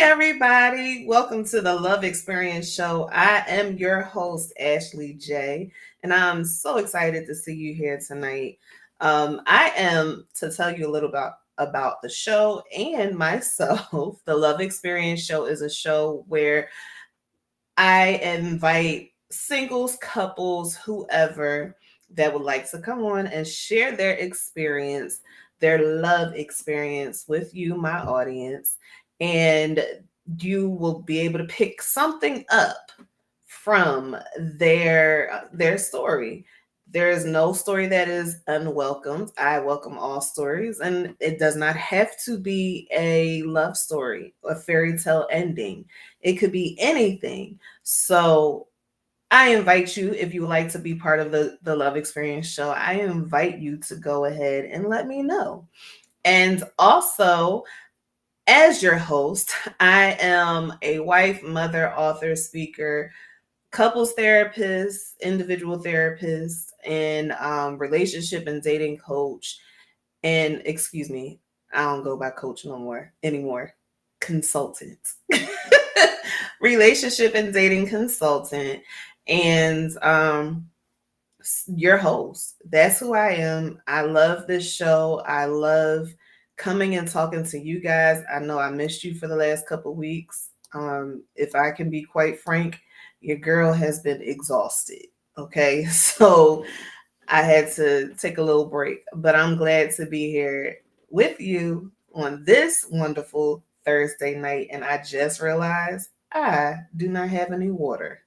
everybody. Welcome to the Love Experience Show. I am your host, Ashley J, and I'm so excited to see you here tonight. I am to tell you a little about the show and myself. The Love Experience Show is a show where I invite singles, couples, whoever that would like to come on and share their experience, their love experience with you, my audience. And you will be able to pick something up from their story. There is no story that is unwelcomed. I welcome all stories, and it does not have to be a love story, a fairy tale ending. It could be anything. So I invite you, if you would like to be part of the Love Experience Show, I invite you to go ahead and let me know. And also, as your host, I am a wife, mother, author, speaker, couples therapist, individual therapist, and relationship and dating coach. And excuse me, I don't go by coach no more anymore. Consultant, relationship and dating consultant, and your host. That's who I am. I love this show. I love coming and talking to you guys. I know I missed you for the last couple weeks. If I can be quite frank, your girl has been exhausted. Okay, so I had to take a little break, but I'm glad to be here with you on this wonderful Thursday night. And I just realized I do not have any water.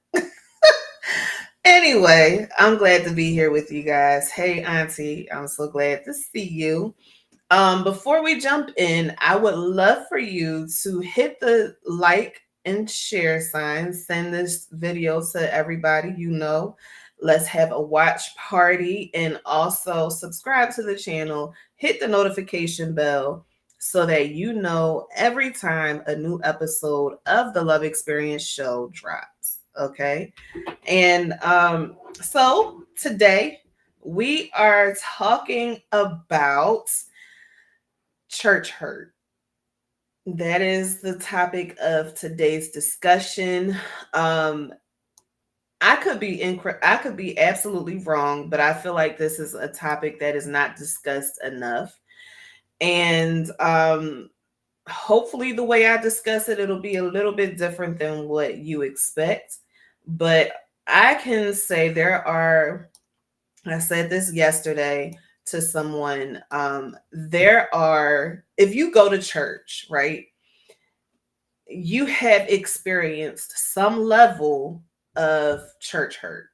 Anyway, I'm glad to be here with you guys. Hey, Auntie, I'm so glad to see you. Before we jump in, I would love for you to hit the like and share sign. Send this video to everybody you know. Let's have a watch party and also subscribe to the channel. Hit the notification bell so that you know every time a new episode of the Love Experience Show drops. Okay. And so today we are talking about church hurt. That is the topic of today's discussion. Um, I could be absolutely wrong, but I feel like this is a topic that is not discussed enough. And hopefully the way I discuss it, it'll be a little bit different than what you expect. But I can say I said this yesterday to someone. There are, if you go to church, right, you have experienced some level of church hurt.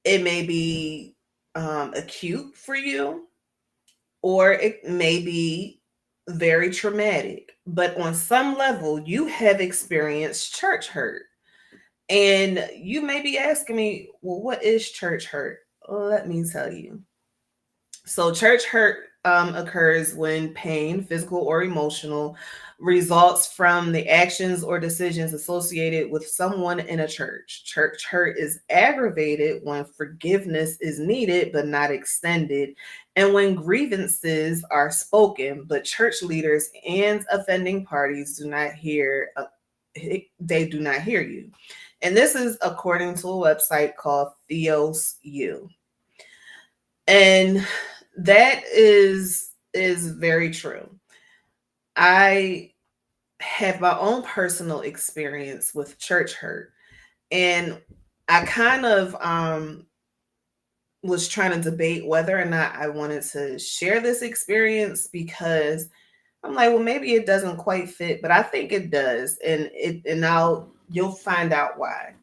It may be acute for you, or it may be very traumatic. But on some level, you have experienced church hurt. And you may be asking me, well, what is church hurt? Let me tell you. So, church hurt occurs when pain, physical or emotional, results from the actions or decisions associated with someone in a church. Church hurt is aggravated when forgiveness is needed but not extended, and when grievances are spoken, but church leaders and offending parties do not hear. They do not hear you. And this is according to a website called Theos U. And that is very true. I have my own personal experience with church hurt, and I kind of was trying to debate whether or not I wanted to share this experience, because I'm like, well, maybe it doesn't quite fit, but I think it does, and you'll find out why.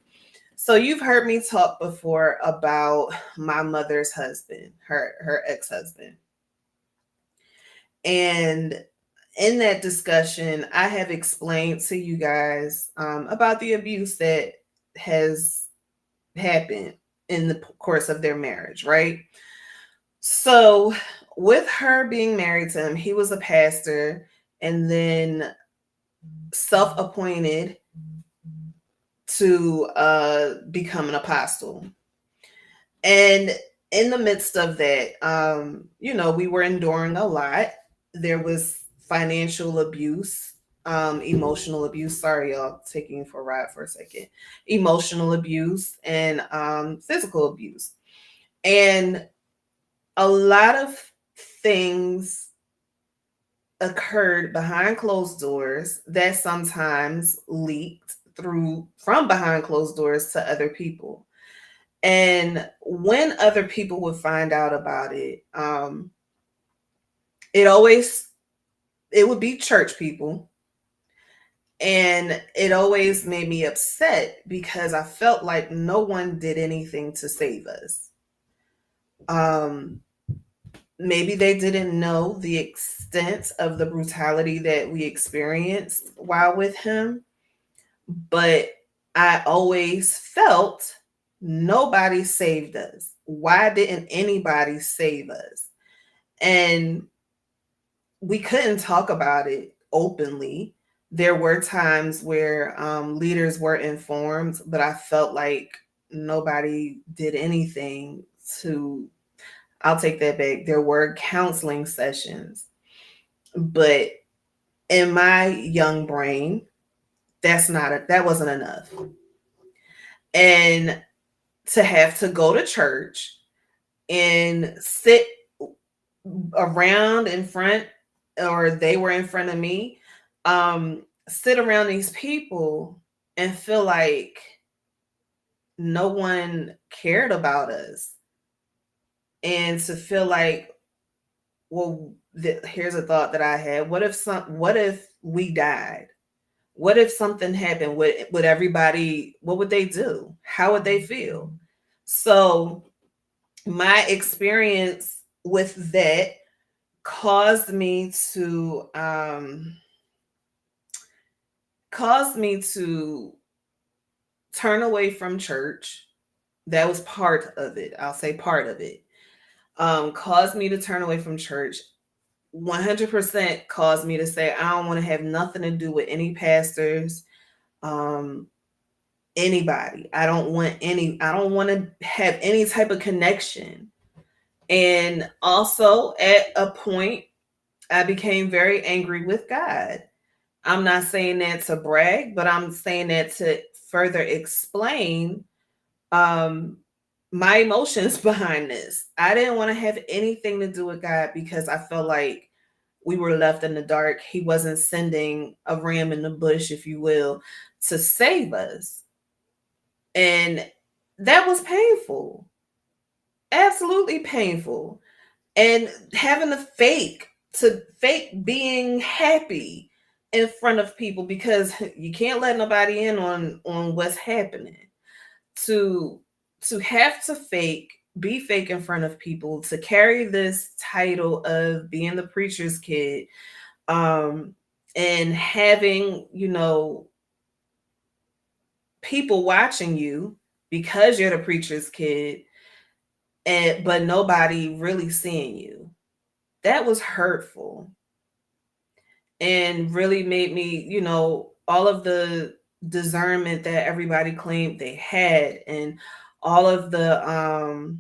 So you've heard me talk before about my mother's husband, her ex-husband. And in that discussion, I have explained to you guys about the abuse that has happened in the course of their marriage, right? So, with her being married to him, he was a pastor and then self appointed to become an apostle. And in the midst of that, we were enduring a lot. There was financial abuse emotional abuse. Sorry, y'all, taking you for a ride for a second. Emotional abuse and physical abuse. And a lot of things occurred behind closed doors that sometimes leaked through from behind closed doors to other people. And when other people would find out about it, it always it would be church people, and it always made me upset because I felt like no one did anything to save us. Um, Maybe they didn't know the extent of the brutality that we experienced while with him, but I always felt nobody saved us. Why didn't anybody save us? And we couldn't talk about it openly. There were times where leaders were informed, but I felt like nobody did anything to. I'll take that back. There were counseling sessions, but in my young brain, that wasn't enough. And to have to go to church and sit around in front, or they were in front of me, sit around these people and feel like no one cared about us, and to feel like, well, here's a thought that I had: what if we died? What if something happened? Would everybody, what would they do? How would they feel? So my experience with that caused me to turn away from church. That was part of it. I'll say part of it. Caused me to turn away from church. 100% caused me to say I don't want to have nothing to do with any pastors, um, anybody. I don't want to have any type of connection. And also at a point, I became very angry with God. I'm not saying that to brag, but I'm saying that to further explain um my emotions behind this. I didn't want to have anything to do with God because I felt like we were left in the dark. He wasn't sending a ram in the bush, if you will, to save us. And that was painful. Absolutely painful. And having to fake being happy in front of people, because you can't let nobody in on what's happening. To have to be fake in front of people, to carry this title of being the preacher's kid, um and having, people watching you because you're the preacher's kid, and but nobody really seeing you. That was hurtful, and really made me, all of the discernment that everybody claimed they had, and all of the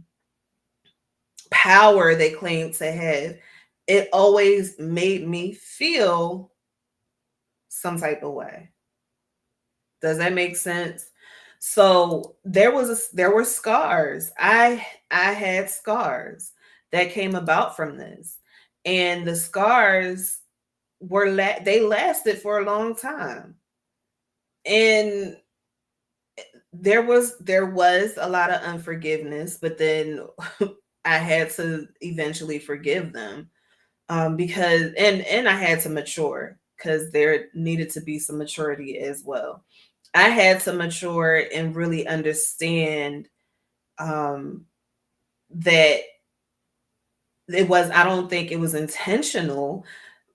power they claimed to have, it always made me feel some type of way. Does that make sense? So there were scars. I had scars that came about from this, and the scars they lasted for a long time. And there was a lot of unforgiveness, but then I had to eventually forgive them, because and I had to mature, because there needed to be some maturity as well. I had to mature and really understand um, that I don't think it was intentional,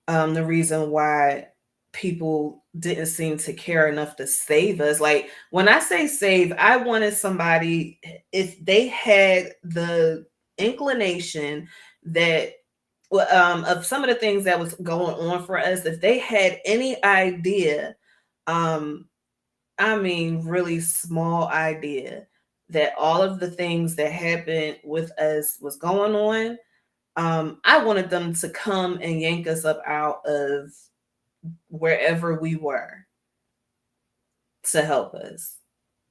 the reason why people didn't seem to care enough to save us. Like, when I say save, I wanted somebody, if they had the inclination that, well, of some of the things that was going on for us, if they had any idea, um, I mean, really small idea, that all of the things that happened with us was going on, I wanted them to come and yank us up out of wherever we were to help us.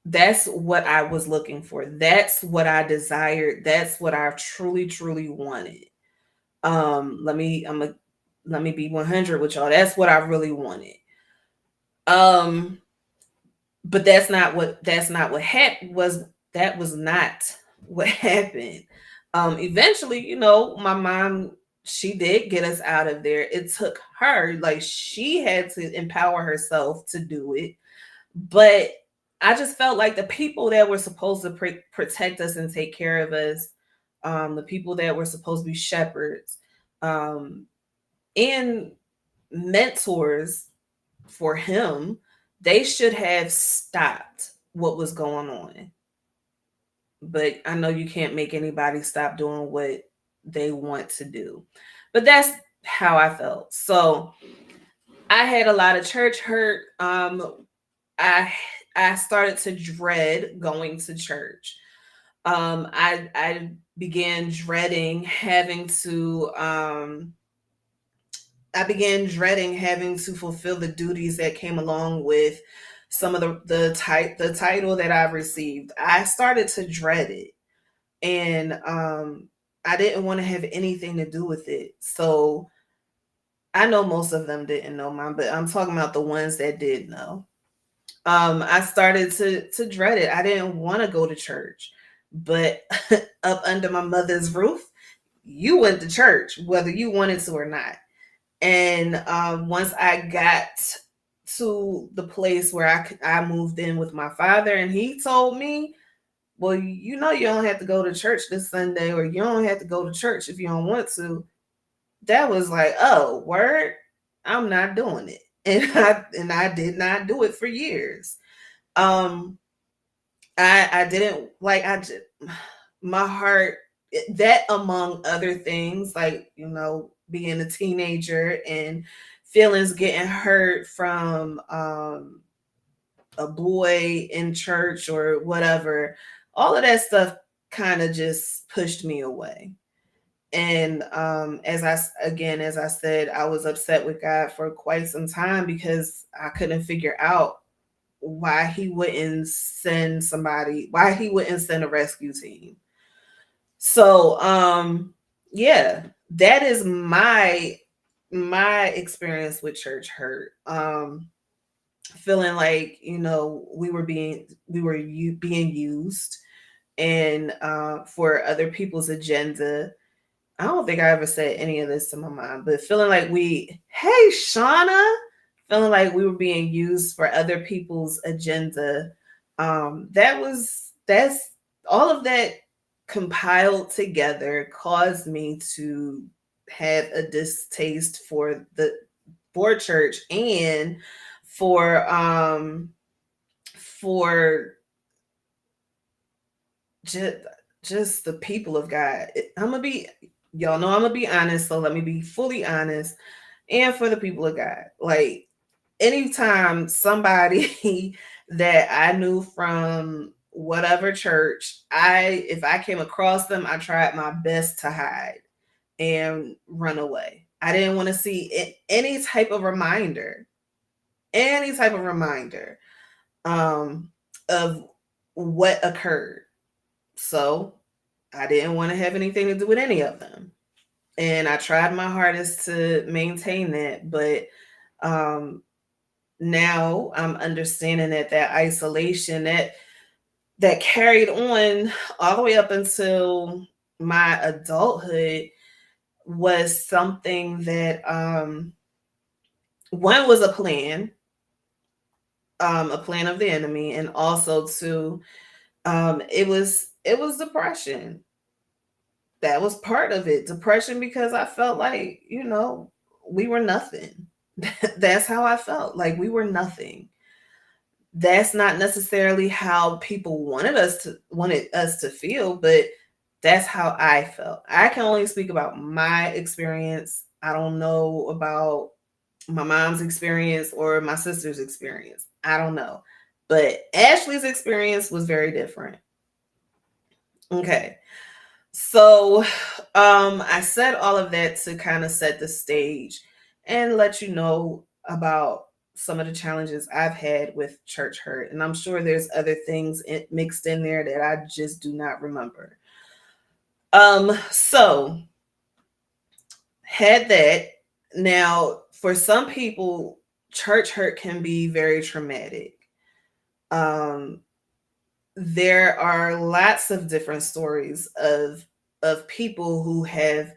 That's what I was looking for. That's what I desired. That's what I truly, truly wanted. Let me I'm a let me be 100 with y'all. That's what I really wanted. Um, but that's not what happened. Was not what happened. Eventually, my mom, she did get us out of there. It took her, like, she had to empower herself to do it. But I just felt like the people that were supposed to protect us and take care of us, the people that were supposed to be shepherds, um, and mentors for him, they should have stopped what was going on. But I know you can't make anybody stop doing what they want to do. But that's how I felt. So I had a lot of church hurt. I I started to dread going to church. I began dreading having to fulfill the duties that came along with some of the title that I've received. I started to dread it, and I didn't want to have anything to do with it. So I know most of them didn't know mine, but I'm talking about the ones that did know. I started to dread it. I didn't want to go to church, but up under my mother's roof, you went to church whether you wanted to or not. And once I got to the place where I moved in with my father, and he told me, "Well, you don't have to go to church this Sunday, or you don't have to go to church if you don't want to." That was like, "Oh, word, I'm not doing it," and I did not do it for years. Um, I didn't like I just my heart, that among other things, like, being a teenager and feelings getting hurt from a boy in church or whatever, all of that stuff kind of just pushed me away. And as I said, I was upset with God for quite some time because I couldn't figure out why he wouldn't send a rescue team. So yeah, that is my experience with church hurt. Feeling like, being used, and for other people's agenda. I don't think I ever said any of this to my mom, but feeling like hey, Shauna, feeling like we were being used for other people's agenda. That's all of that compiled together caused me to have a distaste for the for church, and for for just just the people of God. I'm gonna be Y'all know I'm gonna be honest, so let me be fully honest. And for the people of God, like, anytime somebody that I knew from whatever church, if I came across them, I tried my best to hide and run away. I didn't want to see any type of reminder, any type of reminder um, of what occurred. So I didn't want to have anything to do with any of them. And I tried my hardest to maintain that. But um, now I'm understanding that isolation that carried on all the way up until my adulthood was something that one was a plan of the enemy, and also two, it was depression. That was part of it. Depression, because I felt like, we were nothing. That's how I felt. Like, we were nothing. That's not necessarily how people wanted us to feel, but that's how I felt. I can only speak about my experience. I don't know about my mom's experience or my sister's experience. I don't know. But Ashley's experience was very different. Okay. So, I said all of that to kind of set the stage and let you know about some of the challenges I've had with church hurt. And I'm sure there's other things mixed in there that I just do not remember. So had that. Now, for some people, church hurt can be very traumatic. Um, there are lots of different stories of people who have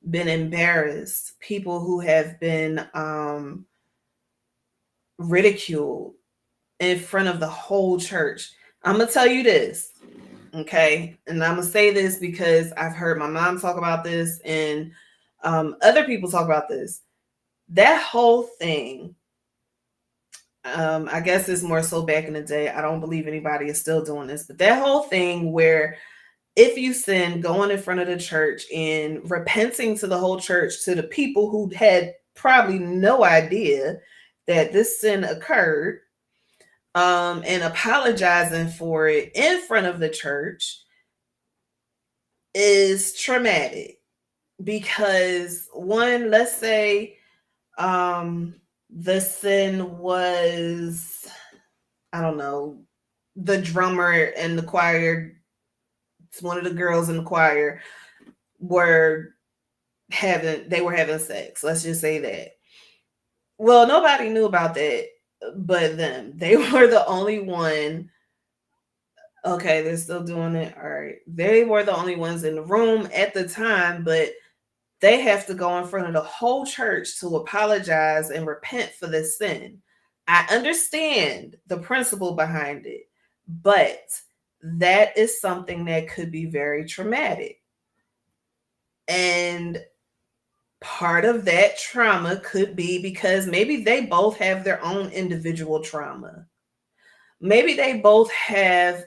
been embarrassed, people who have been ridiculed in front of the whole church. I'm gonna tell you this, okay, and I'm gonna say this because I've heard my mom talk about this and other people talk about this. That whole thing, I guess it's more so back in the day. I don't believe anybody is still doing this, but that whole thing where if you sin, going in front of the church and repenting to the whole church, to the people who had probably no idea that this sin occurred, and apologizing for it in front of the church is traumatic because one, let's say um the sin was, I don't know, the drummer and the choir, one of the girls in the choir were they were having sex. Let's just say that. Well, nobody knew about that but them. They were the only one. Okay, they're still doing it. All right. They were the only ones in the room at the time, but they have to go in front of the whole church to apologize and repent for this sin. I understand the principle behind it, but that is something that could be very traumatic. And part of that trauma could be because maybe they both have their own individual trauma. Maybe they both have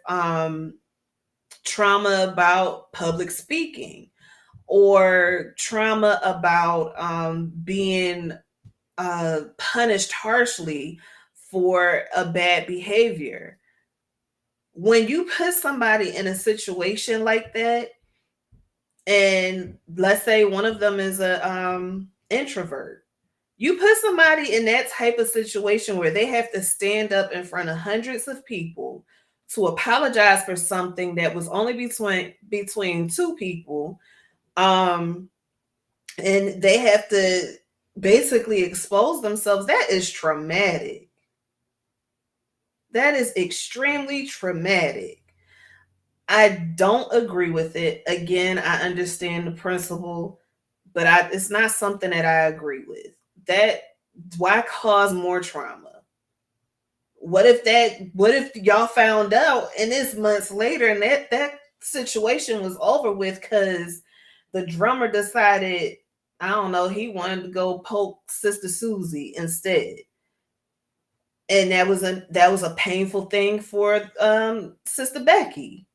trauma about public speaking or trauma about being punished harshly for a bad behavior. When you put somebody in a situation like that, and let's say one of them is a introvert, you put somebody in that type of situation where they have to stand up in front of hundreds of people to apologize for something that was only between two people, um and they have to basically expose themselves. That is traumatic. That is extremely traumatic. I don't agree with it. Again, I understand the principle, but it's not something that I agree with. That, why cause more trauma? What if y'all found out and it's months later and that situation was over with because the drummer decided, I don't know, he wanted to go poke Sister Susie instead. And that was a painful thing for Sister Becky.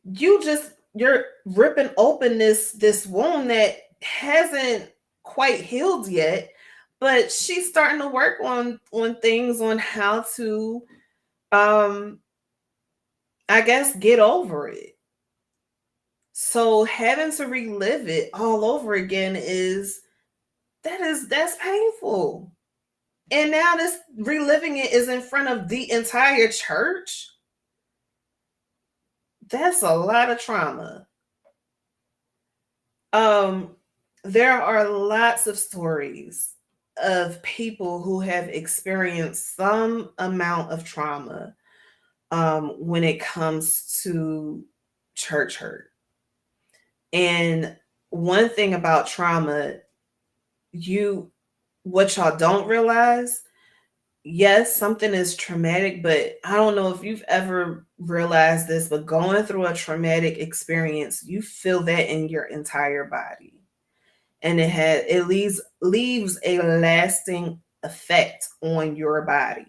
You're ripping open this wound that hasn't quite healed yet, but she's starting to work on things on how to um I guess get over it. So having to relive it all over again that's painful. And now this reliving it is in front of the entire church. That's a lot of trauma. Um, there are lots of stories of people who have experienced some amount of trauma when it comes to church hurt. And one thing about trauma, you what y'all don't realize, yes, something is traumatic, but I don't know if you've ever realized this, but going through a traumatic experience, you feel that in your entire body. And it leaves a lasting effect on your body.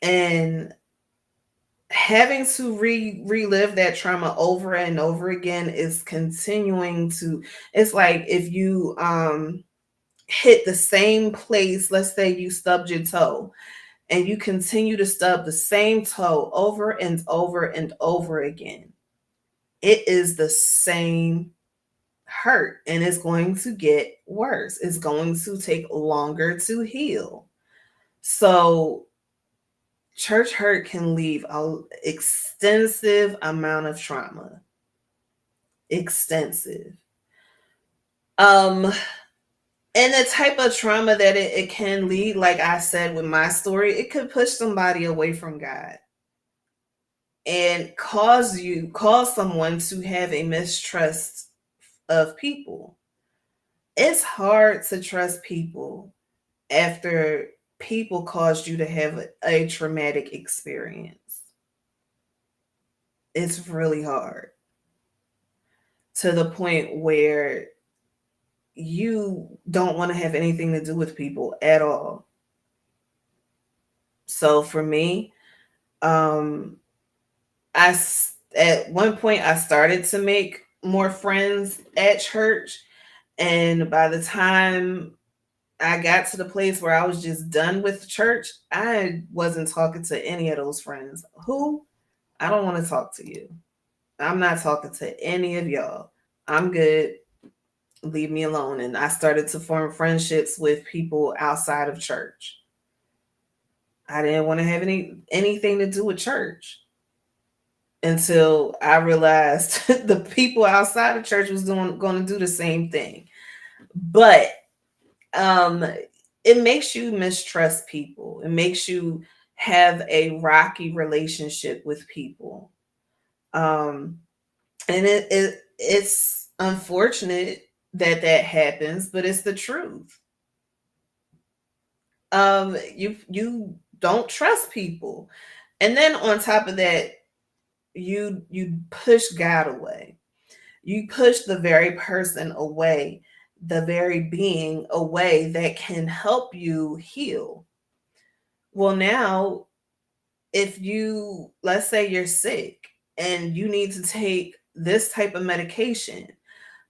And having to relive that trauma over and over again is continuing to, it's like if you hit the same place, let's say you stubbed your toe and you continue to stub the same toe over and over and over again, it is the same hurt and it's going to get worse. It's going to take longer to heal. So church hurt can leave an extensive amount of trauma. Extensive. Um and the type of trauma that it can lead, like I said with my story, it could push somebody away from God and cause someone to have a mistrust of people. It's hard to trust people after people caused you to have a traumatic experience. It's really hard to the point where you don't want to have anything to do with people at all. So for me, um, at one point I started to make more friends at church, and by the time I got to the place where I was just done with church, I wasn't talking to any of those friends. Who? I don't want to talk to you. I'm not talking to any of y'all. I'm good. Leave me alone. And I started to form friendships with people outside of church. I didn't want to have anything to do with church until I realized the people outside of church was going to do the same thing. But um it makes you mistrust people. It makes you have a rocky relationship with people. Um and it's unfortunate that that happens, but it's the truth. You don't trust people. And then on top of that, you push God away. You push the very person away, the very being away that can help you heal. Well, now, if let's say you're sick and you need to take this type of medication,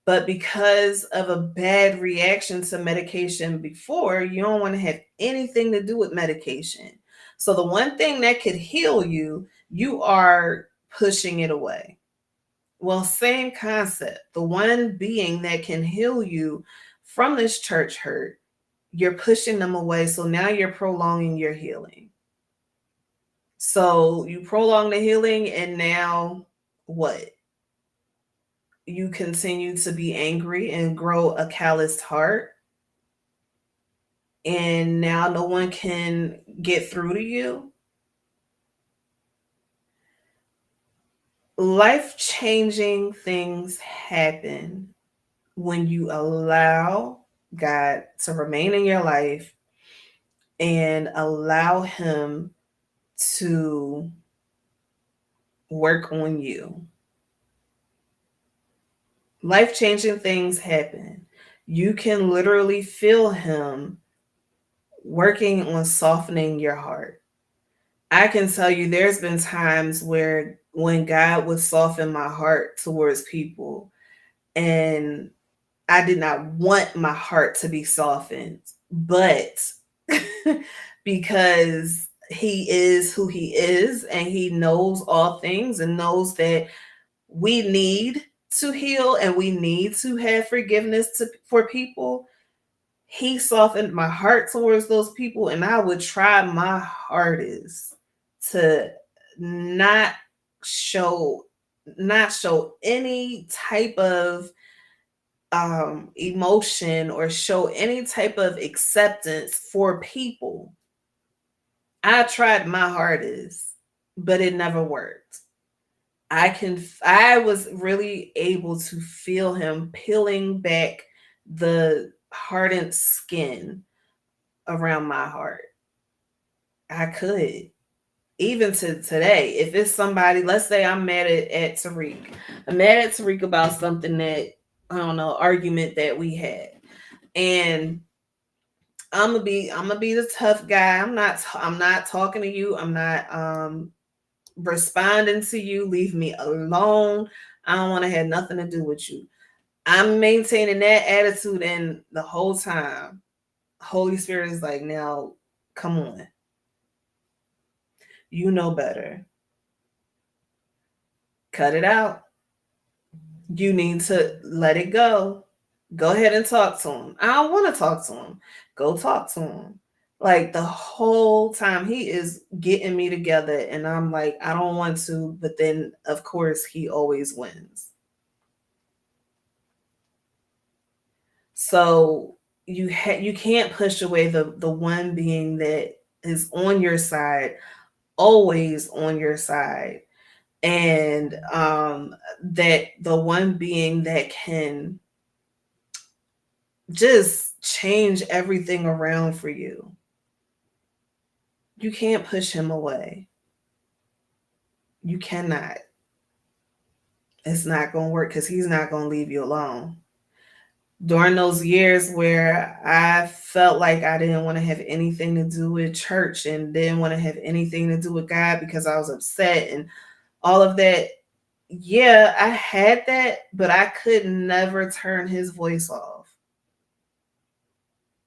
but because of a bad reaction to medication before, you don't want to have anything to do with medication. So the one thing that could heal you, you are pushing it away. Well, same concept. The one being that can heal you from this church hurt, you're pushing them away. So now you're prolonging your healing. So you prolong the healing, and now what? You continue to be angry and grow a calloused heart. And now no one can get through to you. Life changing things happen when you allow God to remain in your life and allow Him to work on you. Life changing things happen. You can literally feel Him working on softening your heart. I can tell you there's been times where when God would soften my heart towards people, and I did not want my heart to be softened, but because He is who He is and He knows all things and knows that we need to heal and we need to have forgiveness for people, He softened my heart towards those people, and I would try my hardest to not show not show any type of emotion or show any type of acceptance for people. I tried my hardest, but it never worked. I was really able to feel Him peeling back the hardened skin around my heart. I could. Even to today, if it's somebody, let's say I'm mad at Tariq. I'm mad at Tariq about something that, I don't know, argument that we had. And I'm gonna be the tough guy. I'm not talking to you. I'm not responding to you. Leave me alone. I don't want to have nothing to do with you. I'm maintaining that attitude, and the whole time, Holy Spirit is like, now, come on. You know better. Cut it out. You need to let it go. Go ahead and talk to him. I don't want to talk to him. Go talk to him. Like the whole time he is getting me together, and I'm like, I don't want to, but then of course he always wins. So you can't push away the one being that is on your side, always on your side, and that the one being that can just change everything around for you. You can't push him away. You cannot. It's not going to work because he's not going to leave you alone. During those years where I felt like I didn't want to have anything to do with church and didn't want to have anything to do with God because I was upset and all of that, yeah, I had that, but I could never turn his voice off.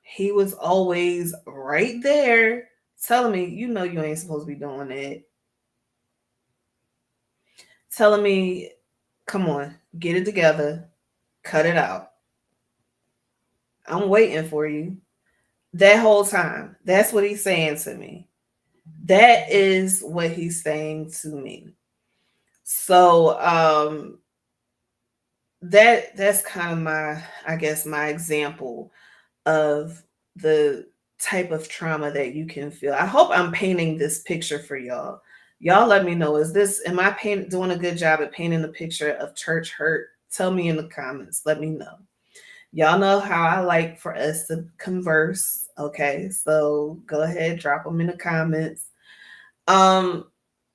He was always right there telling me, you know, you ain't supposed to be doing that. Telling me, come on, get it together, cut it out. I'm waiting for you. That whole time, that's what he's saying to me. That is what he's saying to me. So that's kind of my, I guess, my example of the type of trauma that you can feel. I hope I'm painting this picture for y'all. Y'all let me know. Am I doing a good job at painting the picture of church hurt? Tell me in the comments. Let me know. Y'all know how I like for us to converse. Okay. So go ahead, drop them in the comments. Um,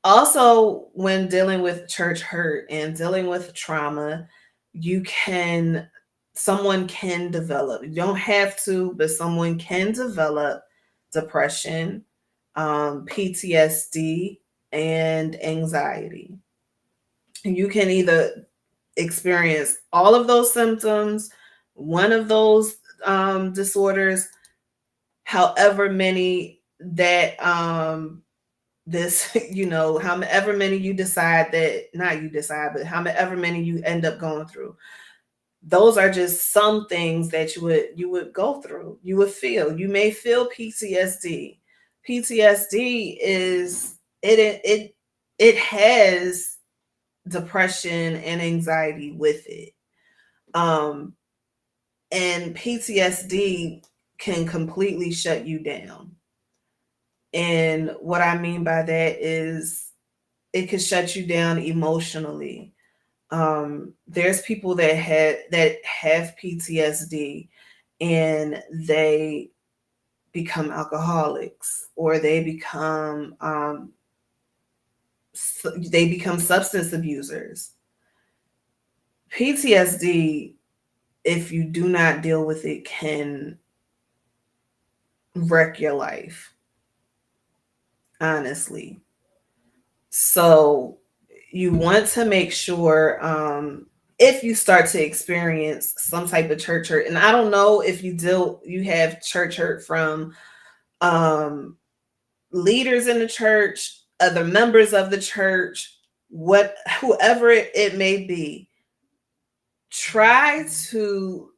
Also, when dealing with church hurt and dealing with trauma, you can, someone can develop, you don't have to, but someone can develop depression, PTSD, and anxiety. You can either experience all of those symptoms, one of those disorders, however many that this however many you decide, that not you decide, but however many you end up going through, those are just some things that you would go through, you would feel. You may feel PTSD is it has depression and anxiety with it. um and PTSD can completely shut you down. And what I mean by that is it could shut you down emotionally. There's people that have PTSD and they become alcoholics, or they become substance abusers. PTSD, if you do not deal with it, can wreck your life, honestly. So you want to make sure, if you start to experience some type of church hurt, and I don't know if you have church hurt from um, leaders in the church, other members of the church, whoever it may be, try to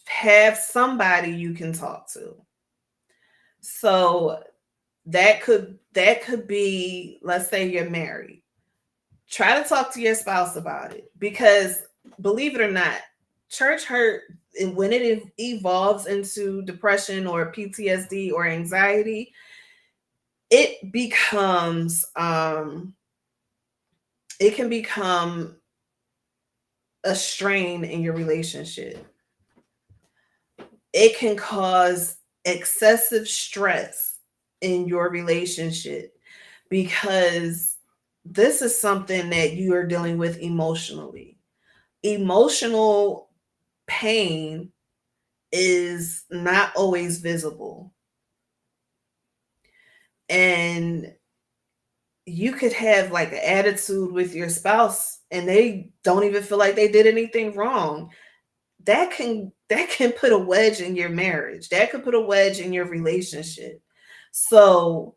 have somebody you can talk to. So that could be, let's say you're married, try to talk to your spouse about it, because believe it or not, church hurt, when it evolves into depression or PTSD or anxiety, it becomes it can become a strain in your relationship. It can cause excessive stress in your relationship, because this is something that you are dealing with emotionally. Emotional pain is not always visible. And you could have like an attitude with your spouse and they don't even feel like they did anything wrong. That can put a wedge in your marriage. That could put a wedge in your relationship. So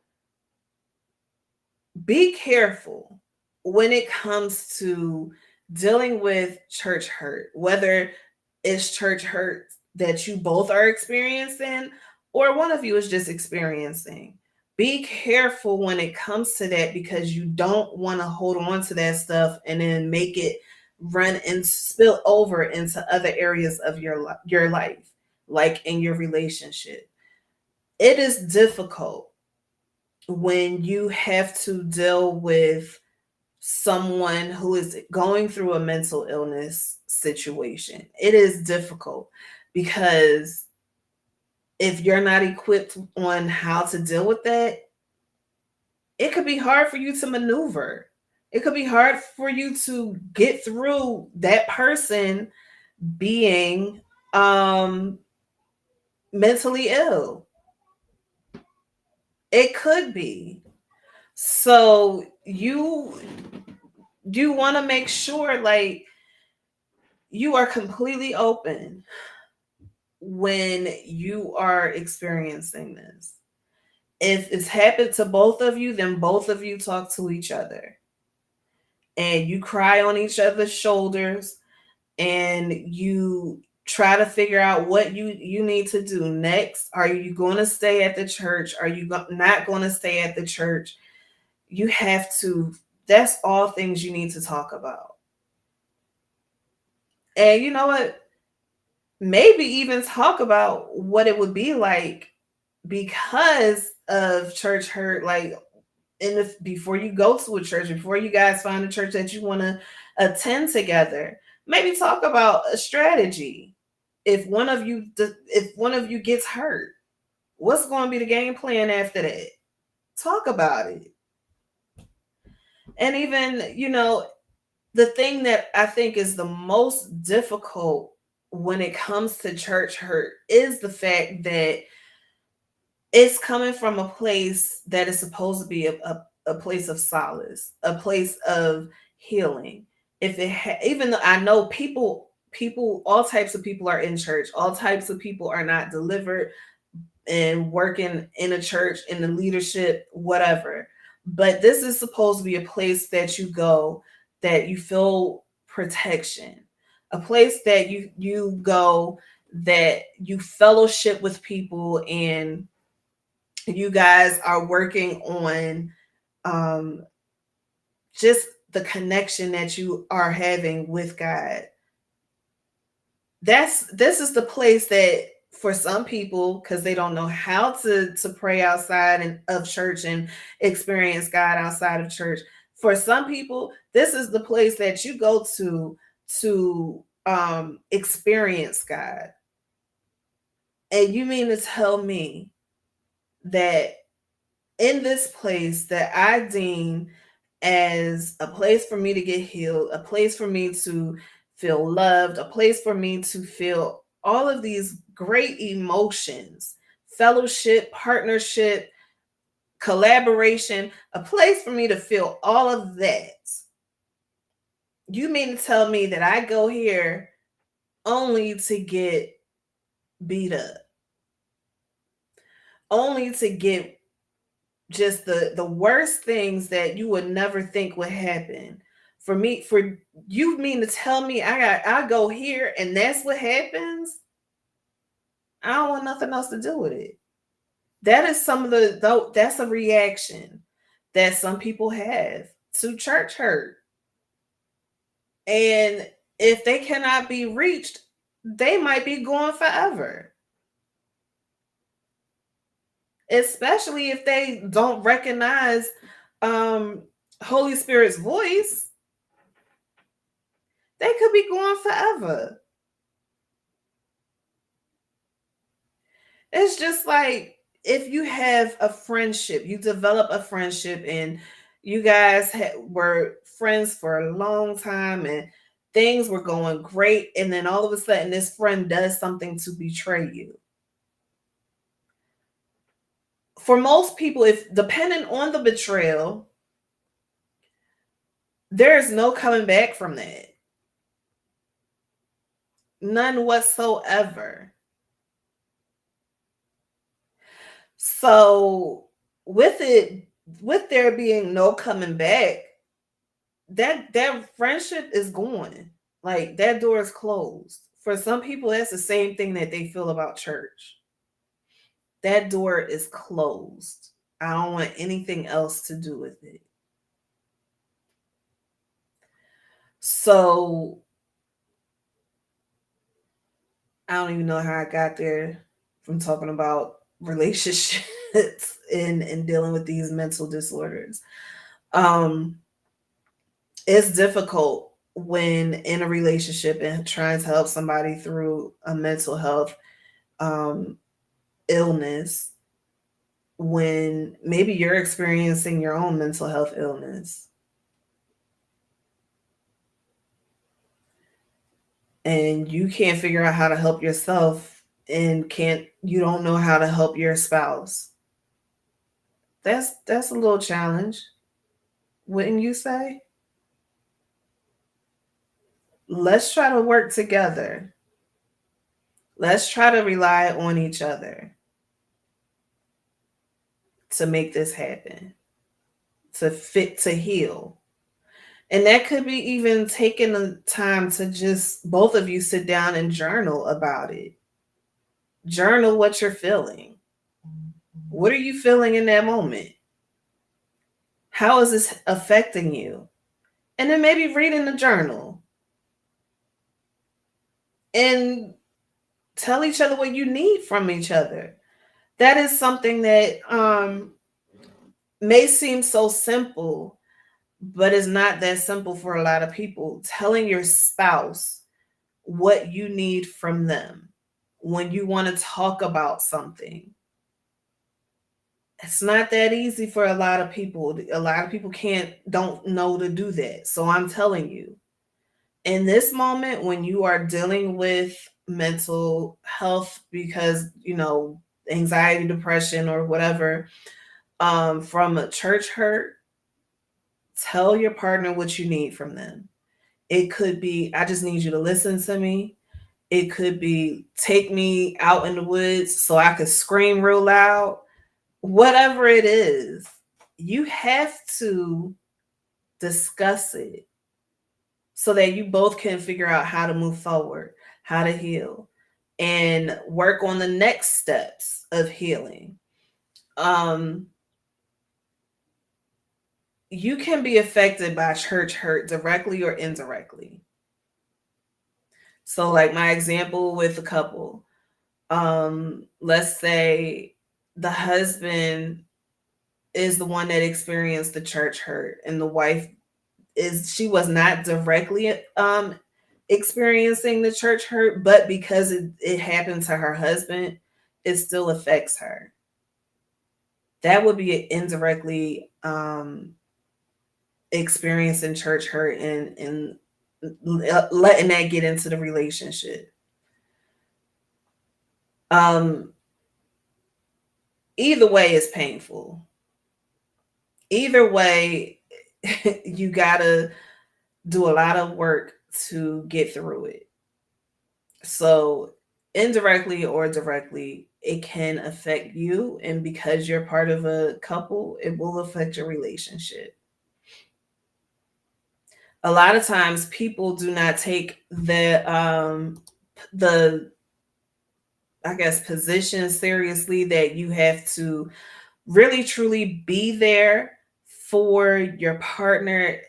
be careful when it comes to dealing with church hurt, whether it's church hurt that you both are experiencing or one of you is just experiencing. Be careful when it comes to that because you don't want to hold on to that stuff and then make it run and spill over into other areas of your life, like in your relationship. It is difficult when you have to deal with someone who is going through a mental illness situation. It is difficult because if you're not equipped on how to deal with that, it could be hard for you to maneuver. It could be hard for you to get through that person being um mentally ill. It could be. So you want to make sure like you are completely open when you are experiencing this. If it's happened to both of you, then both of you talk to each other and you cry on each other's shoulders and you try to figure out what you need to do next. Are you going to stay at the church? Are you not going to stay at the church? You have to, that's all things you need to talk about. And you know what? Maybe even talk about what it would be like because of church hurt, like in the before you go to a church, before you guys find a church that you want to attend together. Maybe talk about a strategy. If one of you gets hurt, what's going to be the game plan after that? Talk about it. And even, the thing that I think is the most difficult when it comes to church hurt is the fact that it's coming from a place that is supposed to be a place of solace, a place of healing. Even though I know people, all types of people are in church, all types of people are not delivered and working in a church, in the leadership, whatever. But this is supposed to be a place that you go that you feel protection, a place that you go that you fellowship with people and you guys are working on um, just the connection that you are having with God. This is the place that for some people, because they don't know how to pray outside and of church and experience God outside of church. For some people, this is the place that you go to experience God. And you mean to tell me that in this place that I deem as a place for me to get healed, a place for me to feel loved, a place for me to feel all of these great emotions, fellowship, partnership, collaboration, a place for me to feel all of that. You mean to tell me that I go here only to get beat up, only to get just the worst things that you would never think would happen for you mean to tell me I go here and that's what happens? I don't want nothing else to do with it. That is some of the though that's a reaction that some people have to church hurt. And if they cannot be reached, they might be gone forever, especially if they don't recognize um Holy Spirit's voice. They could be gone forever. It's just like if you have a friendship, you develop a friendship, and you guys were friends for a long time, and things were going great, and then all of a sudden, this friend does something to betray you. For most people, if depending on the betrayal, there is no coming back from that, none whatsoever. So, with it, with there being no coming back, that friendship is gone. Like that door is closed. For some people, that's the same thing that they feel about church. That door is closed. I don't want anything else to do with it. So I don't even know how I got there from talking about relationships and dealing with these mental disorders. Um, it's difficult when in a relationship and trying to help somebody through a mental health um, illness when maybe you're experiencing your own mental health illness and you can't figure out how to help yourself and can't you don't know how to help your spouse. That's a little challenge, wouldn't you say? Let's try to work together. Let's try to rely on each other to make this happen, to heal. And that could be even taking the time to just both of you sit down and journal about it. Journal what you're feeling. What are you feeling in that moment? How is this affecting you? And then maybe read in the journal and tell each other what you need from each other. That is something that may seem so simple, but it's not that simple for a lot of people. Telling your spouse what you need from them when you want to talk about something. It's not that easy for a lot of people. A lot of people don't know to do that. So I'm telling you, in this moment when you are dealing with mental health because, anxiety, depression or whatever, from a church hurt, tell your partner what you need from them. It could be, I just need you to listen to me. It could be, take me out in the woods so I could scream real loud. Whatever it is, you have to discuss it so that you both can figure out how to move forward, how to heal, and work on the next steps of healing. Um, you can be affected by church hurt directly or indirectly. So, like my example with a couple, let's say the husband is the one that experienced the church hurt, and the wife she was not directly experiencing the church hurt, but because it happened to her husband, it still affects her. That would be indirectly experiencing church hurt and letting that get into the relationship. Um, Either way is painful. Either way, you gotta do a lot of work to get through it. So, indirectly or directly, it can affect you. And because you're part of a couple, it will affect your relationship. A lot of times, people do not take the I guess position seriously that you have to really truly be there for your partner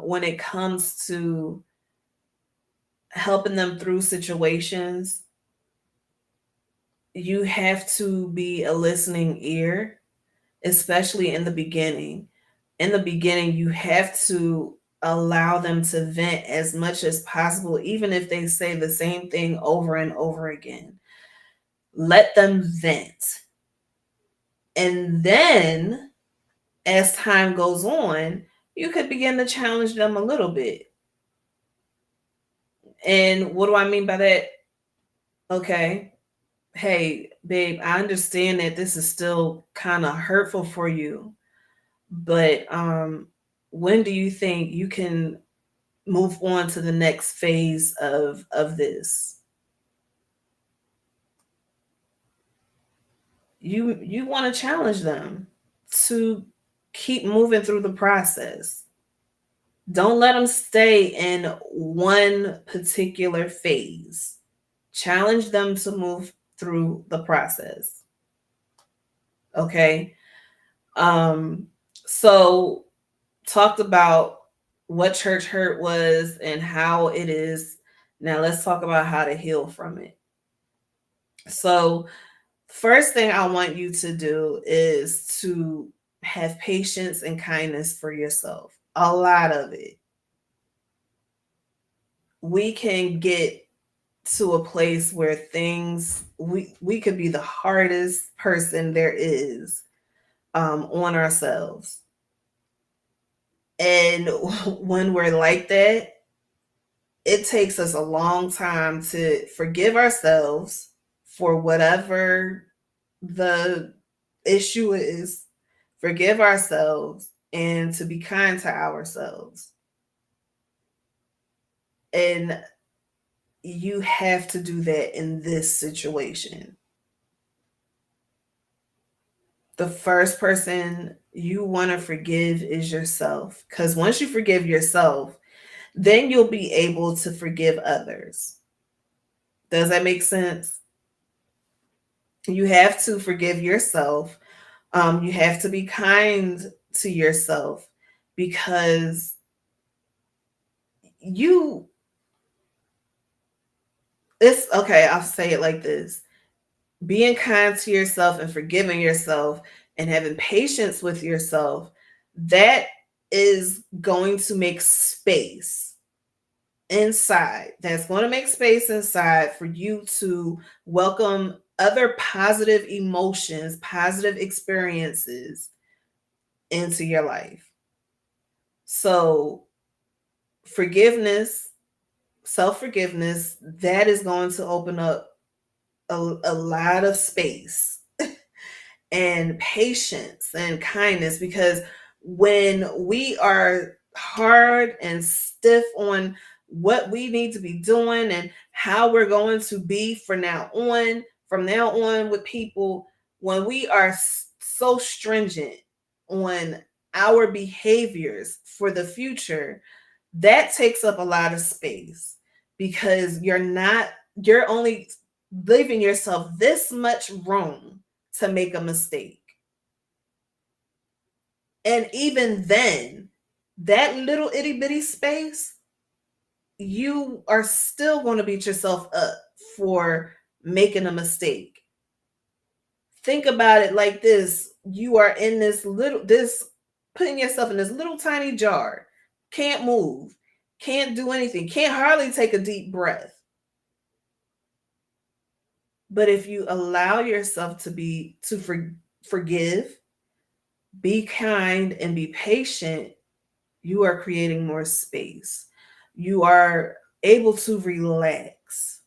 when it comes to helping them through situations. You have to be a listening ear, especially in the beginning. In the beginning, you have to allow them to vent as much as possible, even if they say the same thing over and over again. Let them vent. And then, as time goes on, you could begin to challenge them a little bit. And what do I mean by that? Okay, hey, babe, I understand that this is still kind of hurtful for you, but when do you think you can move on to the next phase of this? You want to challenge them to keep moving through the process. Don't let them stay in one particular phase. Challenge them to move through the process. Okay. Um, so talked about what church hurt was and how it is. Now let's talk about how to heal from it. So, first thing I want you to do is to have patience and kindness for yourself. A lot of it. We can get to a place where things we could be the hardest person there is on ourselves. And when we're like that, it takes us a long time to forgive ourselves for whatever the issue is, forgive ourselves, and to be kind to ourselves. And you have to do that in this situation. The first person you want to forgive is yourself. Because once you forgive yourself, then you'll be able to forgive others. Does that make sense? You have to forgive yourself. You have to be kind to yourself because you, it's okay. I'll say it like this: being kind to yourself and forgiving yourself and having patience with yourself, that is going to make space inside. That's going to make space inside for you to welcome other positive emotions, positive experiences into your life. So, forgiveness, self forgiveness, that is going to open up a lot of space and patience and kindness, because when we are hard and stiff on what we need to be doing and how we're going to be from now on with people, when we are so stringent on our behaviors for the future, that takes up a lot of space because you're only leaving yourself this much room to make a mistake. And even then, that little itty bitty space, you are still going to beat yourself up for making a mistake. Think about it like this: you are in this, putting yourself in this little tiny jar, can't move, can't do anything, can't hardly take a deep breath. But if you allow yourself to forgive, be kind, and be patient, you are creating more space. You are able to relax.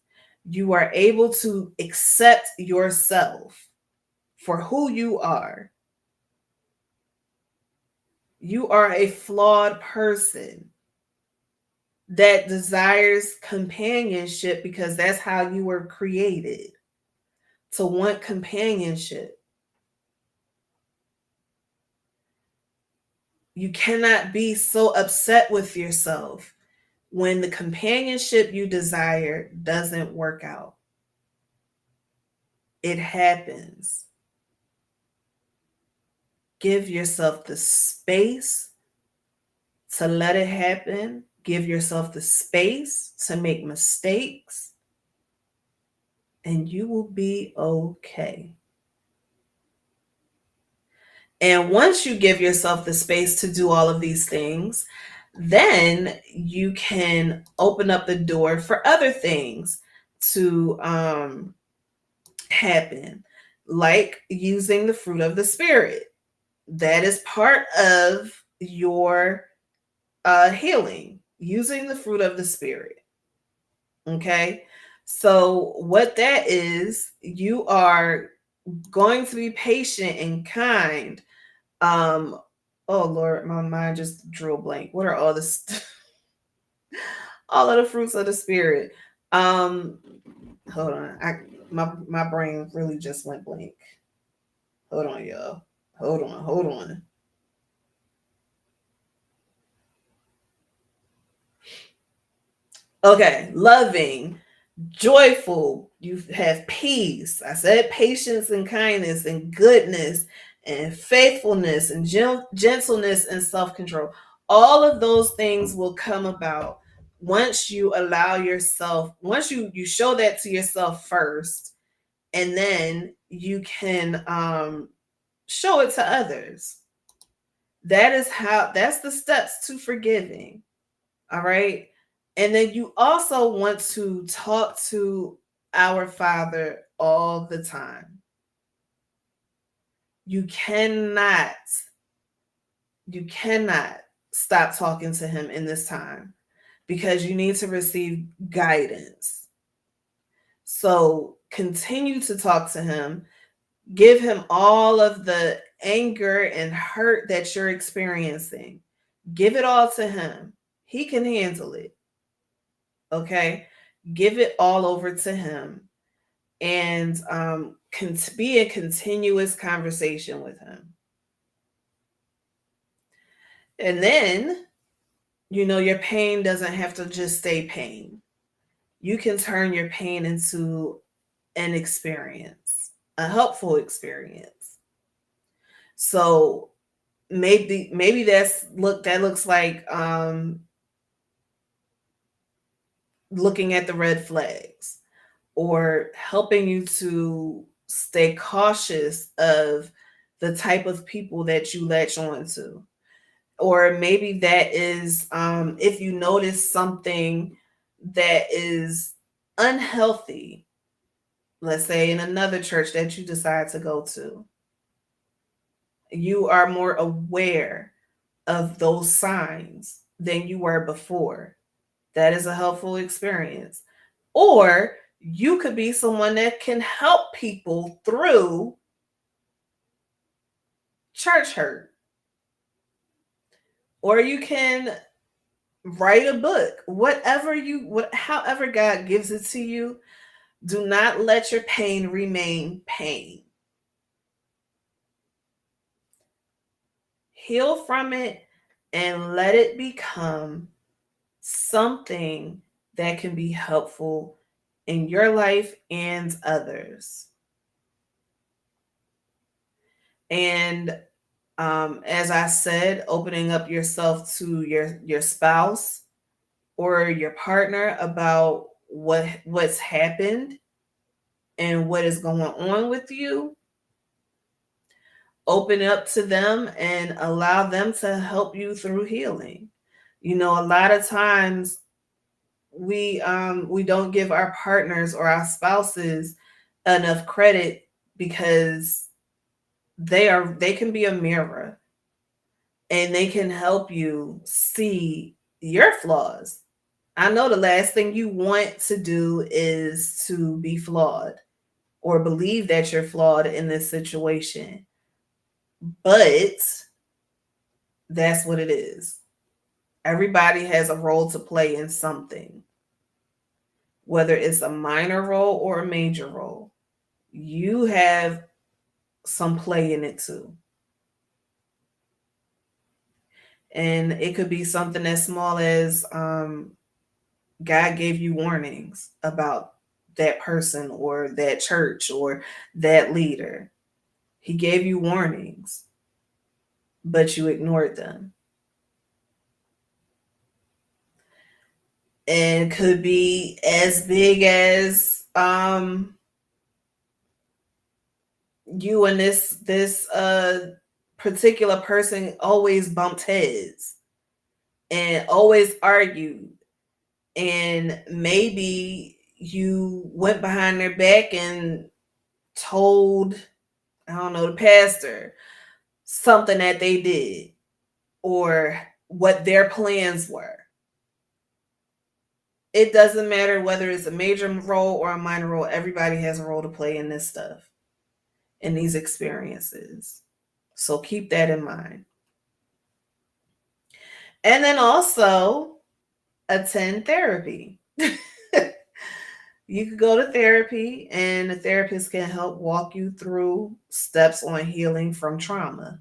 You are able to accept yourself for who you are. You are a flawed person that desires companionship because that's how you were created, to want companionship. You cannot be so upset with yourself when the companionship you desire doesn't work out. It happens. Give yourself the space to let it happen. Give yourself the space to make mistakes, and you will be okay. And once you give yourself the space to do all of these things, then you can open up the door for other things to happen, like using the fruit of the Spirit. That is part of your healing, using the fruit of the Spirit. Okay. So, what that is, you are going to be patient and kind. Oh Lord, my mind just drew a blank. What are all this? All of the fruits of the Spirit. Um, hold on. My brain really just went blank. Hold on, y'all. Hold on. Okay, loving, joyful, you have peace. I said patience and kindness and goodness and faithfulness and gentleness and self control. All of those things will come about once you allow yourself, once you show that to yourself first, and then you can show it to others. That's the steps to forgiving. All right. And then you also want to talk to our Father all the time. You cannot, you cannot stop talking to him in this time because you need to receive guidance. So continue to talk to him. Give him all of the anger and hurt that you're experiencing. Give it all to him. He can handle it. Okay. Give it all over to him and be in continuous conversation with him. And then, your pain doesn't have to just stay pain. You can turn your pain into an experience, a helpful experience. So maybe that looks like looking at the red flags or helping you to stay cautious of the type of people that you latch on to. Or maybe that is if you notice something that is unhealthy, let's say in another church that you decide to go to, you are more aware of those signs than you were before. That is a helpful experience. Or you could be someone that can help people through church hurt. Or you can write a book. However God gives it to you, do not let your pain remain pain. Heal from it and let it become something that can be helpful in your life and others. And as I said, opening up yourself to your spouse or your partner about what's happened and what is going on with you. Open up to them and allow them to help you through healing. A lot of times we don't give our partners or our spouses enough credit because they can be a mirror and they can help you see your flaws. I know the last thing you want to do is to be flawed or believe that you're flawed in this situation, but that's what it is. Everybody has a role to play in something, whether it's a minor role or a major role. You have some play in it too. And it could be something as small as God gave you warnings about that person or that church or that leader. He gave you warnings, but you ignored them. And could be as big as you and this particular person always bumped heads and always argued, and maybe you went behind their back and told, I don't know, the pastor something that they did or what their plans were. It doesn't matter whether it's a major role or a minor role. Everybody has a role to play in this stuff, in these experiences. So keep that in mind. And then also attend therapy. You could go to therapy, and the therapist can help walk you through steps on healing from trauma.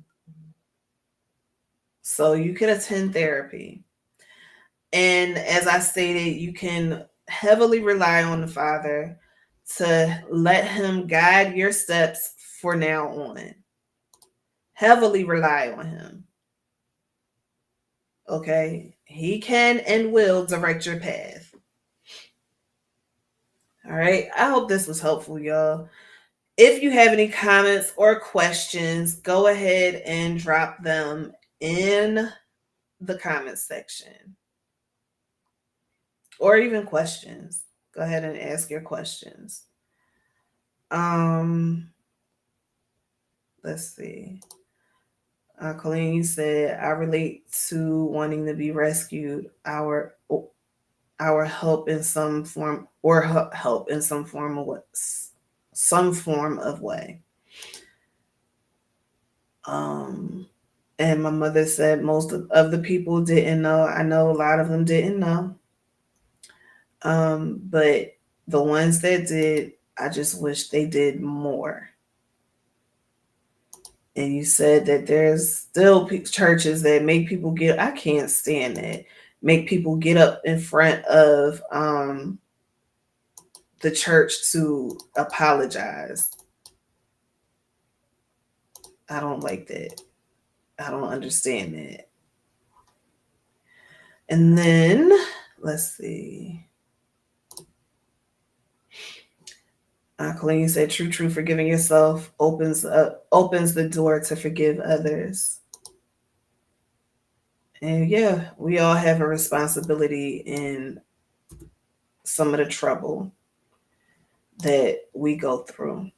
So you can attend therapy. And as I stated, you can heavily rely on the Father to let Him guide your steps for now on. Heavily rely on Him. Okay? He can and will direct your path. All right? I hope this was helpful, y'all. If you have any comments or questions, go ahead and drop them in the comments section, or even questions. Go ahead and ask your questions. Um, let's see. Colleen said, "I relate to wanting to be rescued. Our help in some form, or help in some form of what, some form of way." Um, and my mother said most of the people didn't know. I know a lot of them didn't know. But the ones that did, I just wish they did more. And you said that there's still churches that make people get, I can't stand that, make people get up in front of the church to apologize. I don't like that. I don't understand that. And then let's see. Colleen said, "True, forgiving yourself opens the door to forgive others." And yeah, we all have a responsibility in some of the trouble that we go through.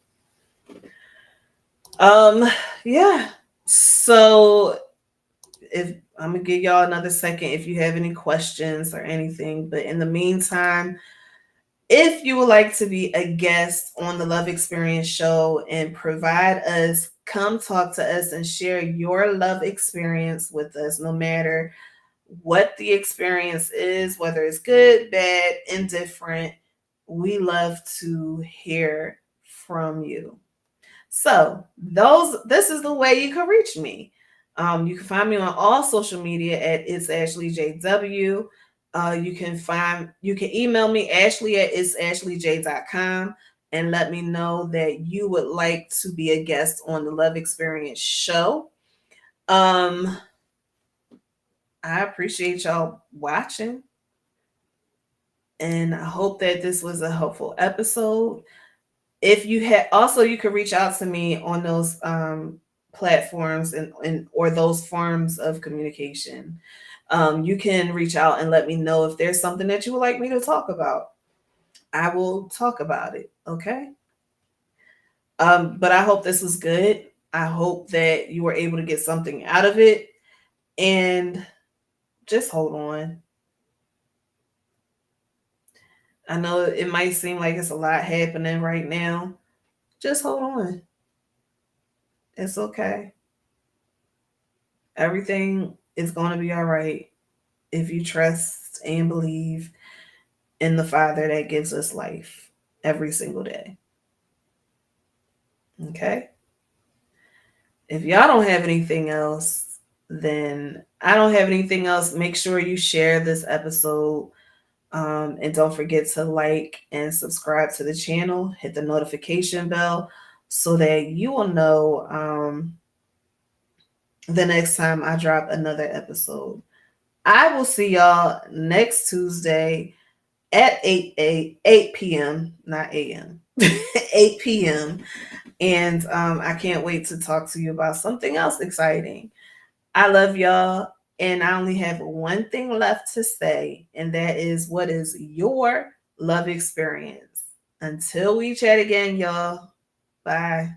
Yeah. So if I'm gonna give y'all another second if you have any questions or anything, but in the meantime, if you would like to be a guest on the Love Experience show and provide us, come talk to us and share your love experience with us, no matter what the experience is, whether it's good, bad, indifferent. We love to hear from you. So this is the way you can reach me. You can find me on all social media at It's Ashley JW. You can email me Ashley at itsashleyj.com and let me know that you would like to be a guest on the Love Experience show. I appreciate y'all watching, and I hope that this was a helpful episode. If you had also, you could reach out to me on those platforms and or those forms of communication. You can reach out and let me know if there's something that you would like me to talk about. I will talk about it. Okay. But I hope this was good. I hope that you were able to get something out of it, and just hold on. I know it might seem like it's a lot happening right now. Just hold on. It's okay. Everything is going to be all right if you trust and believe in the Father that gives us life every single day. Okay? If y'all don't have anything else, then I don't have anything else. Make sure you share this episode. And don't forget to like and subscribe to the channel. Hit the notification bell so that you will know the next time I drop another episode. I will see y'all next Tuesday at 8 p.m., not a.m., 8 p.m. And I can't wait to talk to you about something else exciting. I love y'all. And I only have one thing left to say, and that is, what is your love experience? Until we chat again, y'all. Bye.